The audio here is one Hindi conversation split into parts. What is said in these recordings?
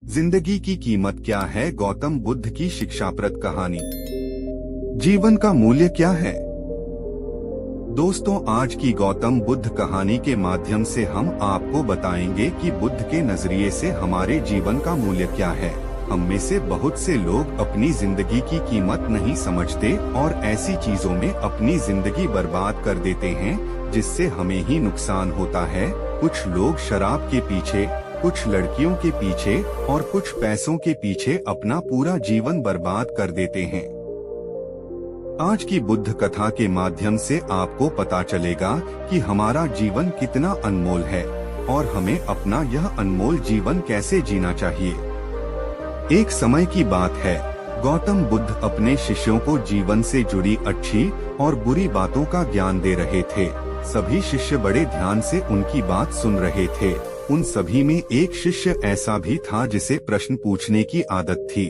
जिंदगी की कीमत क्या है? गौतम बुद्ध की शिक्षाप्रद कहानी। जीवन का मूल्य क्या है? दोस्तों, आज की गौतम बुद्ध कहानी के माध्यम से हम आपको बताएंगे कि बुद्ध के नजरिए से हमारे जीवन का मूल्य क्या है। हम में से बहुत से लोग अपनी जिंदगी की कीमत नहीं समझते और ऐसी चीजों में अपनी जिंदगी बर्बाद कर देते हैं जिससे हमें ही नुकसान होता है। कुछ लोग शराब के पीछे, कुछ लड़कियों के पीछे और कुछ पैसों के पीछे अपना पूरा जीवन बर्बाद कर देते हैं। आज की बुद्ध कथा के माध्यम से आपको पता चलेगा कि हमारा जीवन कितना अनमोल है और हमें अपना यह अनमोल जीवन कैसे जीना चाहिए। एक समय की बात है, गौतम बुद्ध अपने शिष्यों को जीवन से जुड़ी अच्छी और बुरी बातों का ज्ञान दे रहे थे। सभी शिष्य बड़े ध्यान से उनकी बात सुन रहे थे। उन सभी में एक शिष्य ऐसा भी था जिसे प्रश्न पूछने की आदत थी।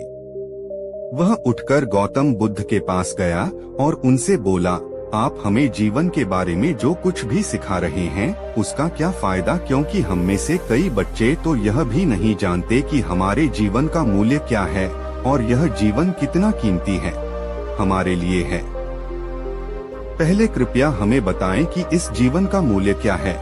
वह उठकर गौतम बुद्ध के पास गया और उनसे बोला, आप हमें जीवन के बारे में जो कुछ भी सिखा रहे हैं उसका क्या फायदा, क्योंकि हम में से कई बच्चे तो यह भी नहीं जानते कि हमारे जीवन का मूल्य क्या है और यह जीवन कितना कीमती है हमारे लिए है। पहले कृपया हमें बताएं कि इस जीवन का मूल्य क्या है।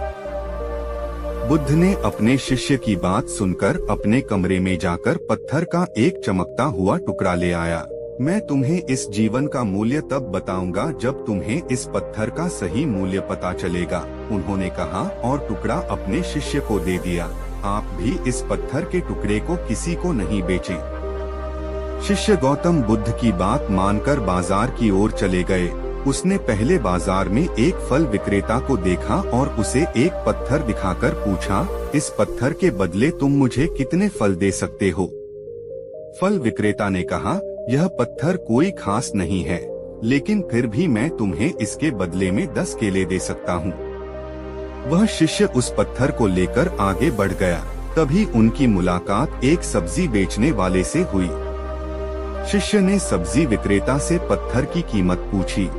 बुद्ध ने अपने शिष्य की बात सुनकर अपने कमरे में जाकर पत्थर का एक चमकता हुआ टुकड़ा ले आया। मैं तुम्हें इस जीवन का मूल्य तब बताऊंगा जब तुम्हें इस पत्थर का सही मूल्य पता चलेगा, उन्होंने कहा और टुकड़ा अपने शिष्य को दे दिया। आप भी इस पत्थर के टुकड़े को किसी को नहीं बेचें। शिष्य गौतम बुद्ध की बात मानकर बाजार की ओर चले गए। उसने पहले बाजार में एक फल विक्रेता को देखा और उसे एक पत्थर दिखाकर पूछा, इस पत्थर के बदले तुम मुझे कितने फल दे सकते हो? फल विक्रेता ने कहा, यह पत्थर कोई खास नहीं है, लेकिन फिर भी मैं तुम्हें इसके बदले में 10 केले दे सकता हूँ। वह शिष्य उस पत्थर को लेकर आगे बढ़ गया। तभी उनकी मुलाकात एक सब्जी बेचने वाले से हुई। शिष्य ने सब्जी विक्रेता से पत्थर की कीमत पूछी।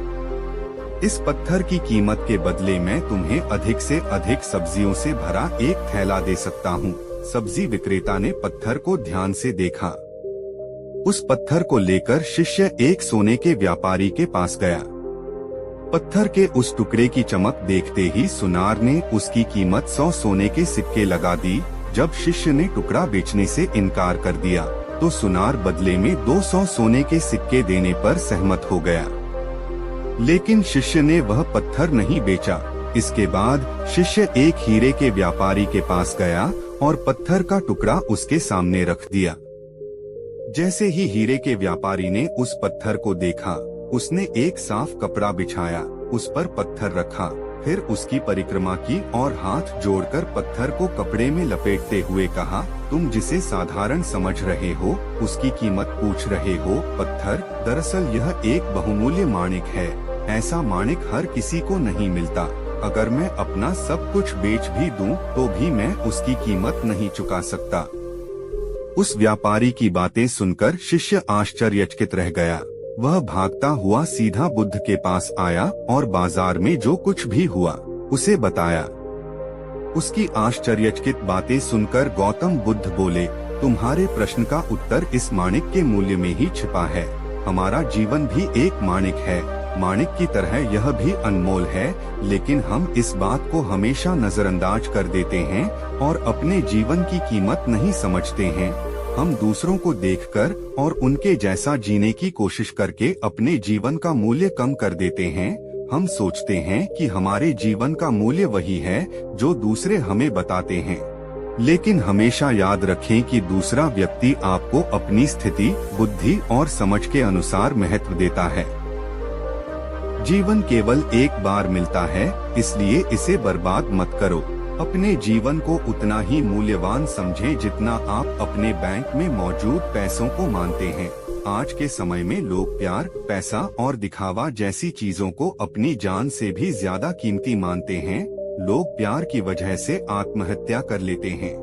इस पत्थर की कीमत के बदले मैं तुम्हें अधिक से अधिक सब्जियों से भरा एक थैला दे सकता हूँ। सब्जी विक्रेता ने पत्थर को ध्यान से देखा। उस पत्थर को लेकर शिष्य एक सोने के व्यापारी के पास गया। पत्थर के उस टुकड़े की चमक देखते ही सुनार ने उसकी कीमत 100 सोने के सिक्के लगा दी। जब शिष्य ने टुकड़ा बेचने से इनकार कर दिया तो सुनार बदले में 200 सोने के सिक्के देने पर सहमत हो गया, लेकिन शिष्य ने वह पत्थर नहीं बेचा। इसके बाद शिष्य एक हीरे के व्यापारी के पास गया और पत्थर का टुकड़ा उसके सामने रख दिया। जैसे ही हीरे के व्यापारी ने उस पत्थर को देखा, उसने एक साफ कपड़ा बिछाया, उस पर पत्थर रखा, फिर उसकी परिक्रमा की और हाथ जोड़कर पत्थर को कपड़े में लपेटते हुए कहा, तुम जिसे साधारण समझ रहे हो उसकी कीमत पूछ रहे हो। पत्थर, दरअसल यह एक बहुमूल्य माणिक है। ऐसा माणिक हर किसी को नहीं मिलता। अगर मैं अपना सब कुछ बेच भी दूं तो भी मैं उसकी कीमत नहीं चुका सकता। उस व्यापारी की बातें सुनकर शिष्य आश्चर्यचकित रह गया। वह भागता हुआ सीधा बुद्ध के पास आया और बाजार में जो कुछ भी हुआ उसे बताया। उसकी आश्चर्यचकित बातें सुनकर गौतम बुद्ध बोले, तुम्हारे प्रश्न का उत्तर इस माणिक के मूल्य में ही छिपा है। हमारा जीवन भी एक माणिक है, माणिक की तरह यह भी अनमोल है, लेकिन हम इस बात को हमेशा नजरअंदाज कर देते हैं और अपने जीवन की कीमत नहीं समझते हैं। हम दूसरों को देखकर और उनके जैसा जीने की कोशिश करके अपने जीवन का मूल्य कम कर देते हैं। हम सोचते हैं कि हमारे जीवन का मूल्य वही है जो दूसरे हमें बताते हैं, लेकिन हमेशा याद रखें कि दूसरा व्यक्ति आपको अपनी स्थिति, बुद्धि और समझ के अनुसार महत्व देता है। जीवन केवल एक बार मिलता है, इसलिए इसे बर्बाद मत करो। अपने जीवन को उतना ही मूल्यवान समझें जितना आप अपने बैंक में मौजूद पैसों को मानते हैं। आज के समय में लोग प्यार, पैसा और दिखावा जैसी चीजों को अपनी जान से भी ज्यादा कीमती मानते हैं। लोग प्यार की वजह से आत्महत्या कर लेते हैं।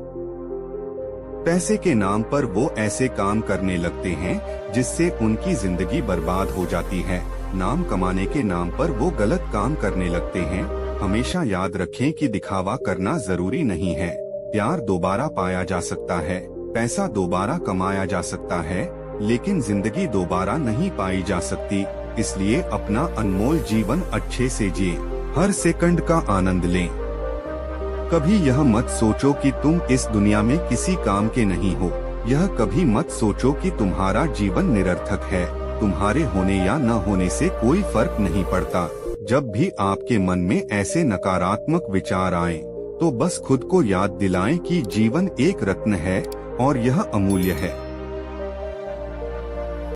पैसे के नाम पर वो ऐसे काम करने लगते हैं जिससे उनकी जिंदगी बर्बाद हो जाती है। नाम कमाने के नाम पर वो गलत काम करने लगते हैं। हमेशा याद रखें कि दिखावा करना जरूरी नहीं है। प्यार दोबारा पाया जा सकता है, पैसा दोबारा कमाया जा सकता है, लेकिन जिंदगी दोबारा नहीं पाई जा सकती। इसलिए अपना अनमोल जीवन अच्छे से जिए, हर सेकंड का आनंद लें। कभी यह मत सोचो कि तुम इस दुनिया में किसी काम के नहीं हो। यह कभी मत सोचो कि तुम्हारा जीवन निरर्थक है। तुम्हारे होने या न होने से कोई फर्क नहीं पड़ता। जब भी आपके मन में ऐसे नकारात्मक विचार आए, तो बस खुद को याद दिलाएं कि जीवन एक रत्न है और यह अमूल्य है।